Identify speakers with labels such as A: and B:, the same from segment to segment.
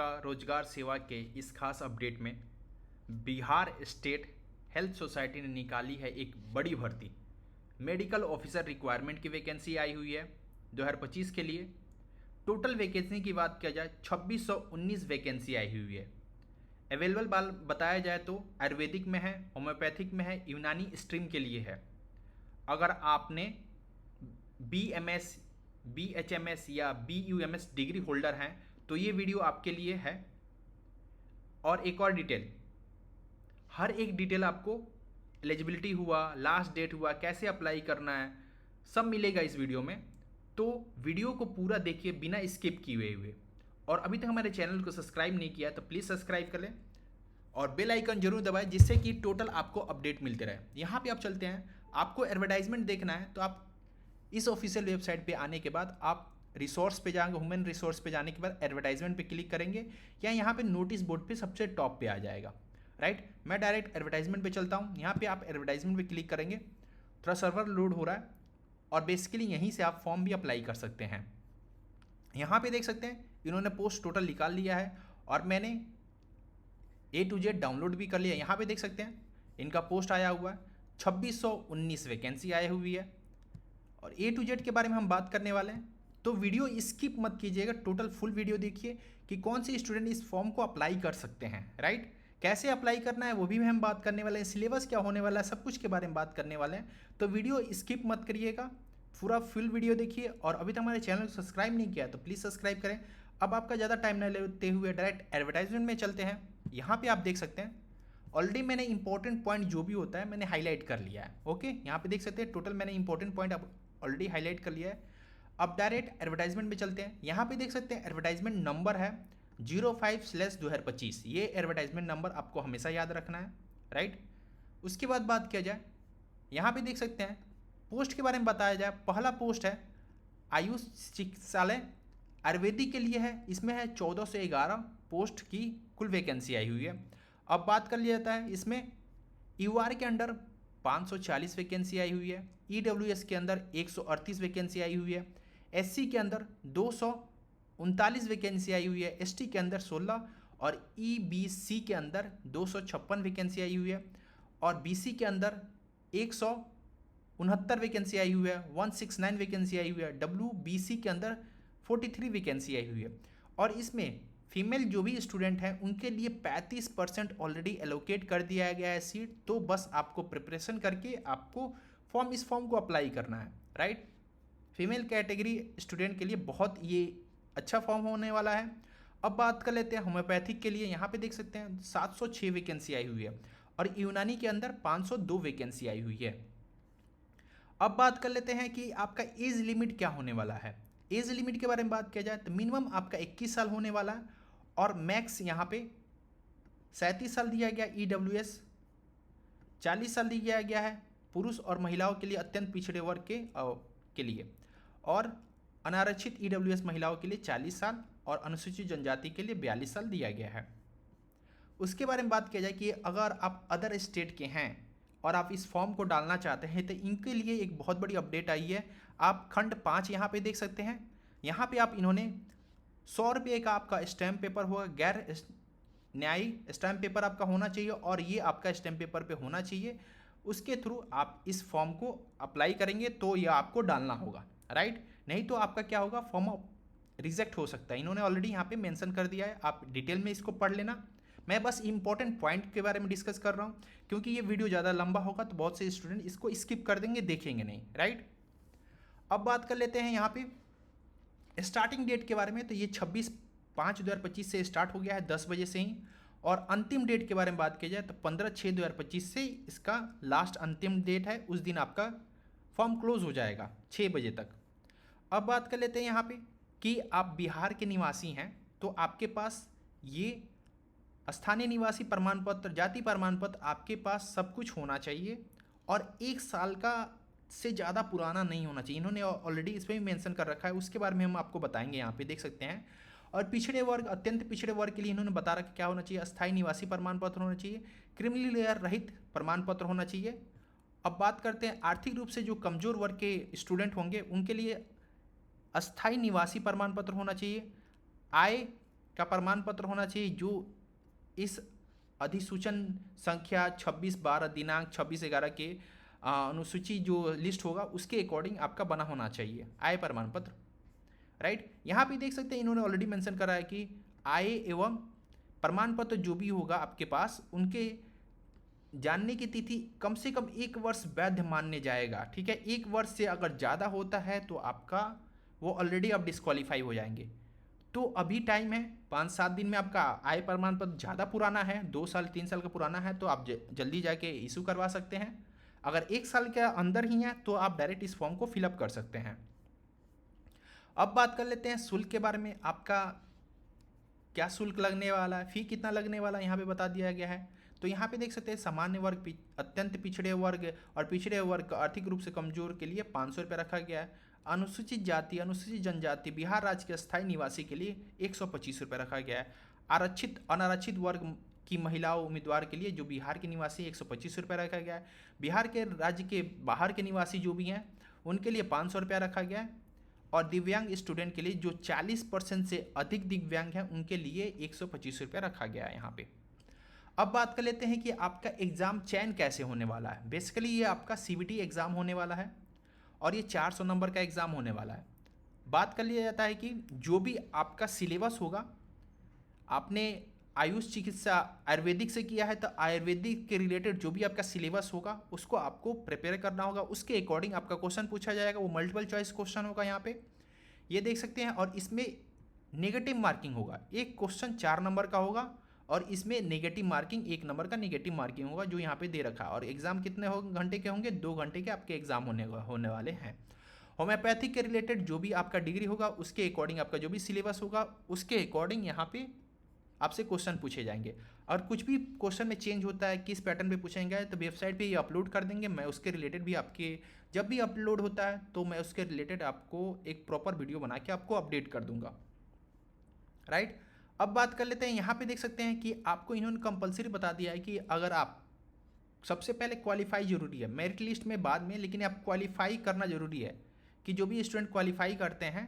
A: आपका रोजगार सेवा के इस खास अपडेट में बिहार स्टेट हेल्थ सोसाइटी ने निकाली है एक बड़ी भर्ती। मेडिकल ऑफिसर रिक्वायरमेंट की वैकेंसी आई हुई है 2025 के लिए। टोटल वैकेंसी की बात किया जाए 2619 वैकेंसी आई हुई है। अवेलेबल बाल बताया जाए तो आयुर्वेदिक में है, होम्योपैथिक में है, यूनानी स्ट्रीम के लिए है। अगर आपने BMS, BHMS या BUMS डिग्री होल्डर हैं तो ये वीडियो आपके लिए है। और एक और डिटेल, हर एक डिटेल आपको एलिजिबिलिटी हुआ, लास्ट डेट हुआ, कैसे अप्लाई करना है, सब मिलेगा इस वीडियो में। तो वीडियो को पूरा देखिए बिना स्किप किए हुए। और अभी तक हमारे चैनल को सब्सक्राइब नहीं किया तो प्लीज़ सब्सक्राइब कर लें और बेल आइकन जरूर दबाएं जिससे कि टोटल आपको अपडेट मिलते रहे। यहाँ पे आप चलते हैं, आपको एडवर्टाइजमेंट देखना है तो आप इस ऑफिशियल वेबसाइट पे आने के बाद आप रिसोर्स पे जाएंगे, ह्यूमन रिसोर्स पे जाने के बाद एडवर्टाइजमेंट पे क्लिक करेंगे या यहाँ पे नोटिस बोर्ड पे सबसे टॉप पे आ जाएगा। राइट, मैं डायरेक्ट एडवर्टाइजमेंट पे चलता हूँ। यहाँ पे आप एडवर्टाइजमेंट पे क्लिक करेंगे, थोड़ा सर्वर लोड हो रहा है और बेसिकली यहीं से आप फॉर्म भी अप्लाई कर सकते हैं। यहाँ पे देख सकते हैं इन्होंने पोस्ट टोटल निकाल लिया है और मैंने A to Z डाउनलोड भी कर लिया। यहाँ पे देख सकते हैं इनका पोस्ट आया हुआ है, 2619 वैकेंसी आई हुई है। और A to Z के बारे में हम बात करने वाले हैं, तो वीडियो स्किप मत कीजिएगा, टोटल फुल वीडियो देखिए कि कौन से स्टूडेंट इस फॉर्म को अप्लाई कर सकते हैं। राइट, कैसे अप्लाई करना है वो भी हम बात करने वाले हैं, सिलेबस क्या होने वाला है, सब कुछ के बारे में बात करने वाले हैं। तो वीडियो स्किप मत करिएगा, पूरा फुल वीडियो देखिए। और अभी तक हमारे चैनल को सब्सक्राइब नहीं किया तो प्लीज़ सब्सक्राइब करें। अब आपका ज़्यादा टाइम न लेते हुए डायरेक्ट एडवर्टाइजमेंट में चलते हैं। यहाँ पे आप देख सकते हैं ऑलरेडी मैंने इंपॉर्टेंट पॉइंट जो भी होता है मैंने हाईलाइट कर लिया है। ओके, यहाँ पे देख सकते हैं टोटल मैंने इंपॉर्टेंट पॉइंट अब ऑलरेडी हाईलाइट कर लिया है। अब डायरेक्ट एडवर्टाइजमेंट में चलते हैं। यहाँ पे देख सकते हैं एडवर्टाइजमेंट नंबर है 05/2025। ये एडवर्टाइजमेंट नंबर आपको हमेशा याद रखना है। राइट, उसके बाद बात किया जाए, यहाँ पे देख सकते हैं पोस्ट के बारे में बताया जाए। पहला पोस्ट है आयुष चिकित्सालय आयुर्वेदिक के लिए है, इसमें है 14 से 11 पोस्ट की कुल वैकेंसी आई हुई है। अब बात कर लिया जाता है, इसमें UR के अंडर 540 वैकेंसी आई हुई है, EWS के अंदर 138 वैकेंसी आई हुई है, SC के अंदर 239 वैकेंसी आई हुई है, ST के अंदर 16 और EBC के अंदर 256 वैकेंसी आई हुई है और BC के अंदर 169 वैकेंसी आई हुई है, 169 वैकेंसी आई हुई है, WBC के अंदर 43 वैकेंसी आई हुई है। और इसमें फीमेल जो भी स्टूडेंट हैं उनके लिए 35% ऑलरेडी एलोकेट कर दिया गया है सीट। तो बस आपको प्रिपरेशन करके आपको इस फॉर्म को अप्लाई करना है। राइट, फीमेल कैटेगरी स्टूडेंट के लिए बहुत ये अच्छा फॉर्म होने वाला है। अब बात कर लेते हैं होम्योपैथिक के लिए। यहाँ पे देख सकते हैं 706 वैकेंसी आई हुई है और यूनानी के अंदर 502 वैकेंसी आई हुई है। अब बात कर लेते हैं कि आपका एज लिमिट क्या होने वाला है। एज लिमिट के बारे में बात किया जाए तो मिनिमम आपका 21 साल होने वाला है और मैक्स यहाँ पे 37 साल दिया गया। EWS 40 साल दिया गया है पुरुष और महिलाओं के लिए, अत्यंत पिछड़े वर्ग के लिए, और अनारक्षित EWS महिलाओं के लिए 40 साल और अनुसूचित जनजाति के लिए 42 साल दिया गया है। उसके बारे में बात किया जाए कि अगर आप अदर स्टेट के हैं और आप इस फॉर्म को डालना चाहते हैं तो इनके लिए एक बहुत बड़ी अपडेट आई है। आप खंड 5 यहाँ पे देख सकते हैं, यहाँ पे आप इन्होंने 100 रुपये का आपका स्टैम्प पेपर होगा, गैर न्यायी स्टैम्प पेपर आपका होना चाहिए और ये आपका स्टैम्प पेपर पे होना चाहिए। उसके थ्रू आप इस फॉर्म को अप्लाई करेंगे तो ये आपको डालना होगा। राइट, नहीं तो आपका क्या होगा, फॉर्म रिजेक्ट हो सकता है। इन्होंने ऑलरेडी यहाँ पे मेंशन कर दिया है, आप डिटेल में इसको पढ़ लेना। मैं बस इंपॉर्टेंट पॉइंट के बारे में डिस्कस कर रहा हूँ क्योंकि ये वीडियो ज़्यादा लंबा होगा तो बहुत से स्टूडेंट इसको स्किप कर देंगे, देखेंगे नहीं। राइट, अब बात कर लेते हैं यहाँ पे स्टार्टिंग डेट के बारे में। तो ये 26/5/2025 से स्टार्ट हो गया है 10 बजे से ही। और अंतिम डेट के बारे में बात की जाए तो 15/6/2025 से इसका लास्ट अंतिम डेट है, उस दिन आपका फॉर्म क्लोज हो जाएगा 6 बजे तक। अब बात कर लेते हैं यहाँ पे कि आप बिहार के निवासी हैं तो आपके पास ये स्थानीय निवासी प्रमाण पत्र, जाति प्रमाण पत्र आपके पास सब कुछ होना चाहिए और 1 साल का से ज़्यादा पुराना नहीं होना चाहिए। इन्होंने ऑलरेडी इसमें भी मेंशन कर रखा है, उसके बारे में हम आपको बताएंगे। यहाँ पे देख सकते हैं। और पिछड़े वर्ग, अत्यंत पिछड़े वर्ग के लिए इन्होंने बता रखा क्या होना चाहिए, अस्थायी निवासी प्रमाण पत्र होना चाहिए, क्रिमिनल लेयर रहित प्रमाण पत्र होना चाहिए। अब बात करते हैं आर्थिक रूप से जो कमजोर वर्ग के स्टूडेंट होंगे उनके लिए अस्थायी निवासी प्रमाण पत्र होना चाहिए। आय का प्रमाण पत्र होना चाहिए जो इस अधिसूचन संख्या 26/12 दिनांक 26/11 के अनुसूची जो लिस्ट होगा उसके अकॉर्डिंग आपका बना होना चाहिए आय प्रमाण पत्र, राइट। यहाँ पे देख सकते हैं इन्होंने ऑलरेडी मेंशन करा है कि आय एवं प्रमाण पत्र जो भी होगा आपके पास उनके जानने की तिथि कम से कम 1 वर्ष वैध मान्य जाएगा, ठीक है। 1 वर्ष से अगर ज़्यादा होता है तो आपका वो ऑलरेडी आप डिस्क्वालीफाई हो जाएंगे। तो अभी टाइम है, 5-7 दिन में आपका आय प्रमाण पत्र ज़्यादा पुराना है, 2 साल 3 साल का पुराना है तो आप जल्दी जाके इशू करवा सकते हैं। अगर 1 साल के अंदर ही है तो आप डायरेक्ट इस फॉर्म को फिलअप कर सकते हैं। अब बात कर लेते हैं शुल्क के बारे में। आपका क्या शुल्क लगने वाला है, फ़ी कितना लगने वाला है यहाँ पे बता दिया गया है। तो यहाँ पे देख सकते हैं सामान्य वर्ग, अत्यंत पिछड़े वर्ग और पिछड़े वर्ग आर्थिक रूप से कमजोर के लिए 500 रुपये रखा गया है। अनुसूचित जाति, अनुसूचित जनजाति, बिहार राज्य के स्थायी निवासी के लिए 125 रुपये रखा गया है। आरक्षित अनारक्षित वर्ग की महिलाओं उम्मीदवार के लिए जो बिहार के निवासी 125 रुपये रखा गया है। बिहार के राज्य के बाहर के निवासी जो भी हैं उनके लिए 500 रुपया रखा गया है। और दिव्यांग स्टूडेंट के लिए जो 40% से अधिक दिव्यांग हैं उनके लिए 125 रुपया रखा गया है यहाँ पे। अब बात कर लेते हैं कि आपका एग्ज़ाम चयन कैसे होने वाला है। बेसिकली ये आपका CBT एग्ज़ाम होने वाला है और ये 400 नंबर का एग्ज़ाम होने वाला है। बात कर लिया जाता है कि जो भी आपका सिलेबस होगा, आपने आयुष चिकित्सा आयुर्वेदिक से किया है तो आयुर्वेदिक के रिलेटेड जो भी आपका सिलेबस होगा उसको आपको प्रिपेयर करना होगा, उसके अकॉर्डिंग आपका क्वेश्चन पूछा जाएगा। वो मल्टीपल चॉइस क्वेश्चन होगा यहाँ पे, ये देख सकते हैं। और इसमें नेगेटिव मार्किंग होगा, एक क्वेश्चन 4 नंबर का होगा और इसमें नेगेटिव मार्किंग 1 नंबर का नेगेटिव मार्किंग होगा जो यहाँ पे दे रखा है। और एग्जाम कितने घंटे के होंगे, 2 घंटे के आपके एग्जाम होने वाले हैं। होम्योपैथिक के रिलेटेड जो भी आपका डिग्री होगा उसके अकॉर्डिंग आपका जो भी सिलेबस होगा उसके अकॉर्डिंग यहाँ पे आपसे क्वेश्चन पूछे जाएंगे। और कुछ भी क्वेश्चन में चेंज होता है, किस पैटर्न पे पूछेंगे तो वेबसाइट पे ये अपलोड कर देंगे। मैं उसके रिलेटेड भी आपके जब भी अपलोड होता है तो मैं उसके रिलेटेड आपको एक प्रॉपर वीडियो बना के आपको अपडेट कर दूंगा, राइट। अब बात कर लेते हैं, यहाँ पे देख सकते हैं कि आपको इन्होंने कंपलसरी बता दिया है कि अगर आप सबसे पहले क्वालिफाई जरूरी है, मेरिट लिस्ट में बाद में, लेकिन आप क्वालिफाई करना जरूरी है कि जो भी स्टूडेंट क्वालिफाई करते हैं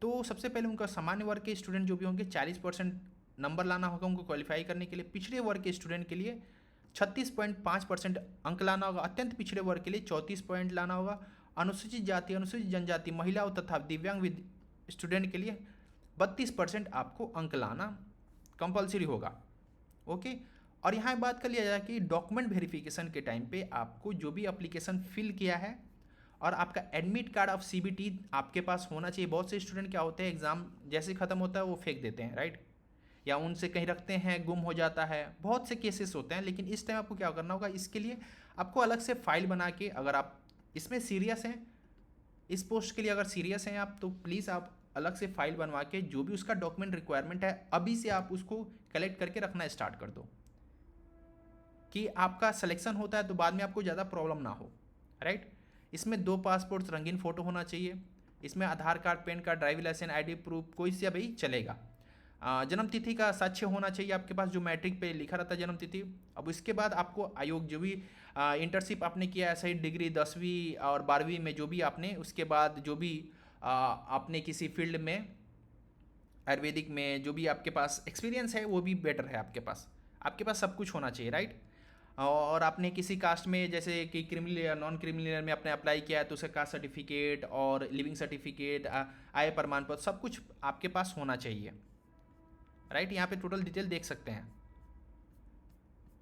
A: तो सबसे पहले उनका सामान्य वर्ग के स्टूडेंट जो भी होंगे 40% नंबर लाना होगा उनको क्वालिफाई करने के लिए। पिछड़े वर्ग के स्टूडेंट के लिए 36.5% अंक लाना होगा। अत्यंत पिछड़े वर्ग के लिए 34 पॉइंट लाना होगा। अनुसूचित जाति, अनुसूचित जनजाति, महिलाओं तथा दिव्यांग स्टूडेंट के लिए 32% आपको अंक लाना कंपलसरी होगा, ओके। और यहाँ बात कर लिया जाए कि डॉक्यूमेंट वेरिफिकेशन के टाइम पे आपको जो भी एप्लीकेशन फिल किया है और आपका एडमिट कार्ड ऑफ CBT आपके पास होना चाहिए। बहुत से स्टूडेंट क्या होते हैं, एग्ज़ाम जैसे ख़त्म होता है वो फेंक देते हैं, राइट, या उनसे कहीं रखते हैं, गुम हो जाता है, बहुत से केसेस होते हैं। लेकिन इस टाइम आपको क्या करना होगा, इसके लिए आपको अलग से फाइल बना के, अगर आप इसमें सीरियस हैं, इस पोस्ट के लिए अगर सीरियस हैं आप, तो प्लीज़ आप अलग से फाइल बनवा के जो भी उसका डॉक्यूमेंट रिक्वायरमेंट है अभी से आप उसको कलेक्ट करके रखना स्टार्ट कर दो कि आपका सिलेक्शन होता है तो बाद में आपको ज़्यादा प्रॉब्लम ना हो, राइट। इसमें 2 पासपोर्ट रंगीन फ़ोटो होना चाहिए। इसमें Aadhaar card, PAN card, driving licence, ID proof कोई से भी चलेगा। जन्म तिथि का साक्ष्य होना चाहिए आपके पास, जो मैट्रिक पे लिखा रहता है जन्म तिथि। अब उसके बाद आपको आयोग जो भी इंटर्नशिप आपने किया है, सही डिग्री 10वीं और 12वीं में जो भी आपने, उसके बाद जो भी आपने किसी फील्ड में आयुर्वेदिक में जो भी आपके पास एक्सपीरियंस है वो भी बेटर है आपके पास सब कुछ होना चाहिए, राइट। और आपने किसी कास्ट में जैसे कि क्रिमिनल या नॉन क्रिमिनल में आपने अप्लाई किया है तो उसका कास्ट सर्टिफिकेट और लिविंग सर्टिफिकेट, आय प्रमाण पत्र सब कुछ आपके पास होना चाहिए, राइट। यहाँ पे टोटल डिटेल देख सकते हैं।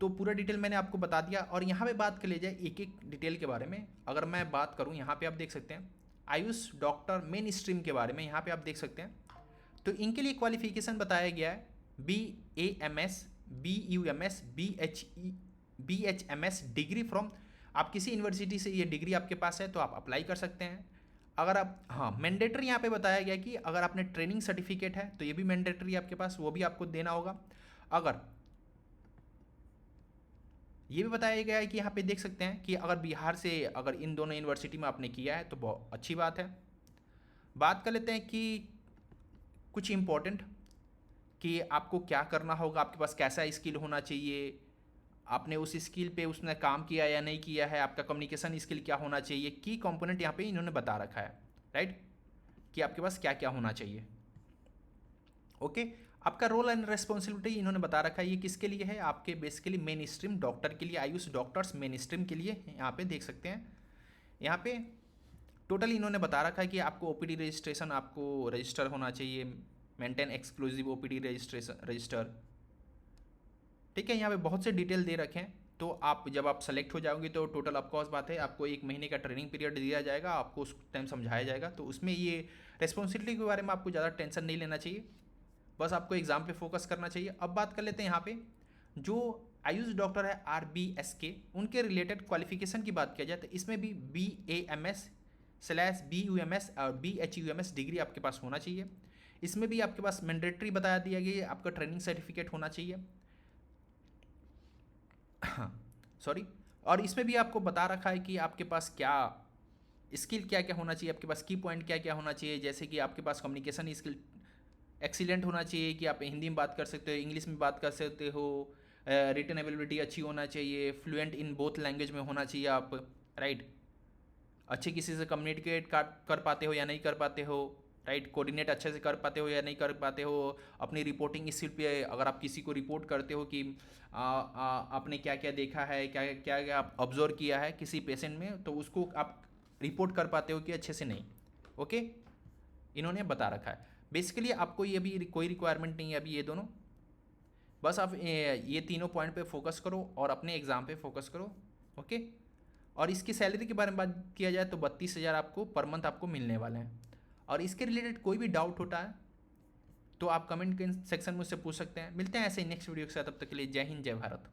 A: तो पूरा डिटेल मैंने आपको बता दिया। और यहाँ पे बात कर ली जाए एक एक डिटेल के बारे में। अगर मैं बात करूँ, यहाँ पे आप देख सकते हैं आयुष डॉक्टर मेन स्ट्रीम के बारे में, यहाँ पे आप देख सकते हैं। तो इनके लिए क्वालिफिकेशन बताया गया है BAMS, BUMS, BHMS degree from, आप किसी यूनिवर्सिटी से ये डिग्री आपके पास है तो आप अप्लाई कर सकते हैं। अगर आप, हाँ, मैंडेटरी यहाँ पे बताया गया कि अगर आपने ट्रेनिंग सर्टिफिकेट है तो ये भी मैंडेटरी आपके पास, वो भी आपको देना होगा। अगर ये भी बताया गया है कि यहाँ पे देख सकते हैं कि अगर बिहार से अगर इन दोनों यूनिवर्सिटी में आपने किया है तो बहुत अच्छी बात है। बात कर लेते हैं कि कुछ इम्पोर्टेंट कि आपको क्या करना होगा, आपके पास कैसा स्किल होना चाहिए, आपने उस स्किल पे उसने काम किया या नहीं किया है, आपका कम्युनिकेशन स्किल क्या होना चाहिए, की कंपोनेंट यहाँ पे इन्होंने बता रखा है, राइट, कि आपके पास क्या क्या होना चाहिए, ओके। आपका रोल एंड रेस्पॉन्सिबिलिटी इन्होंने बता रखा है, ये किसके लिए है, आपके बेसिकली मेन स्ट्रीम डॉक्टर के लिए, आयुष डॉक्टर्स मेन स्ट्रीम के लिए। यहाँ पे देख सकते हैं, यहाँ पे टोटल इन्होंने बता रखा है कि आपको ओपीडी रजिस्ट्रेशन आपको रजिस्टर होना चाहिए, मेंटेन एक्सक्लूसिव ओपीडी रजिस्टर। ठीक है, यहाँ पे बहुत से डिटेल दे रखे हैं। तो आप जब आप सेलेक्ट हो जाओगे तो टोटल ऑफकोर्स बात है, आपको 1 महीने का ट्रेनिंग पीरियड दिया जाएगा, आपको उस टाइम समझाया जाएगा। तो उसमें ये रिस्पॉन्सिबिलिटी के बारे में आपको ज़्यादा टेंशन नहीं लेना चाहिए, बस आपको एग्ज़ाम पे फोकस करना चाहिए। अब बात कर लेते हैं यहाँ पे जो आयुष डॉक्टर है RBSK, उनके रिलेटेड क्वालिफिकेशन की बात किया जाए तो इसमें भी BAMS/BUMS और BHUMS डिग्री आपके पास होना चाहिए। इसमें भी आपके पास मैंडेटरी बता दिया गया है, आपका ट्रेनिंग सर्टिफिकेट होना चाहिए। सॉरी, और इसमें भी आपको बता रखा है कि आपके पास क्या स्किल क्या क्या होना चाहिए, आपके पास की पॉइंट क्या क्या होना चाहिए, जैसे कि आपके पास कम्युनिकेशन स्किल एक्सीलेंट होना चाहिए कि आप हिंदी में बात कर सकते हो, इंग्लिश में बात कर सकते हो, रिटन एबिलिटी अच्छी होना चाहिए, फ्लुएंट इन बोथ लैंग्वेज में होना चाहिए आप, राइट, अच्छे किसी से कम्युनिकेट कर पाते हो या नहीं कर पाते हो, राइट, कोऑर्डिनेट अच्छे से कर पाते हो या नहीं कर पाते हो, अपनी रिपोर्टिंग स्किल पे अगर आप किसी को रिपोर्ट करते हो कि आपने क्या क्या देखा है, क्या क्या क्या आप ऑब्जर्व किया है किसी पेशेंट में, तो उसको आप रिपोर्ट कर पाते हो कि अच्छे से नहीं। ओके, इन्होंने बता रखा है। बेसिकली आपको ये भी कोई रिक्वायरमेंट नहीं है अभी ये दोनों, बस आप ये तीनों पॉइंट पे फोकस करो और अपने एग्ज़ाम पे फोकस करो। ओके, और इसकी सैलरी के बारे में बात किया जाए तो 32,000 आपको पर मंथ आपको मिलने वाले हैं। और इसके रिलेटेड कोई भी डाउट होता है तो आप कमेंट सेक्शन में उससे पूछ सकते हैं। मिलते हैं ऐसे ही नेक्स्ट वीडियो के साथ, तब तक के लिए जय हिंद जय भारत।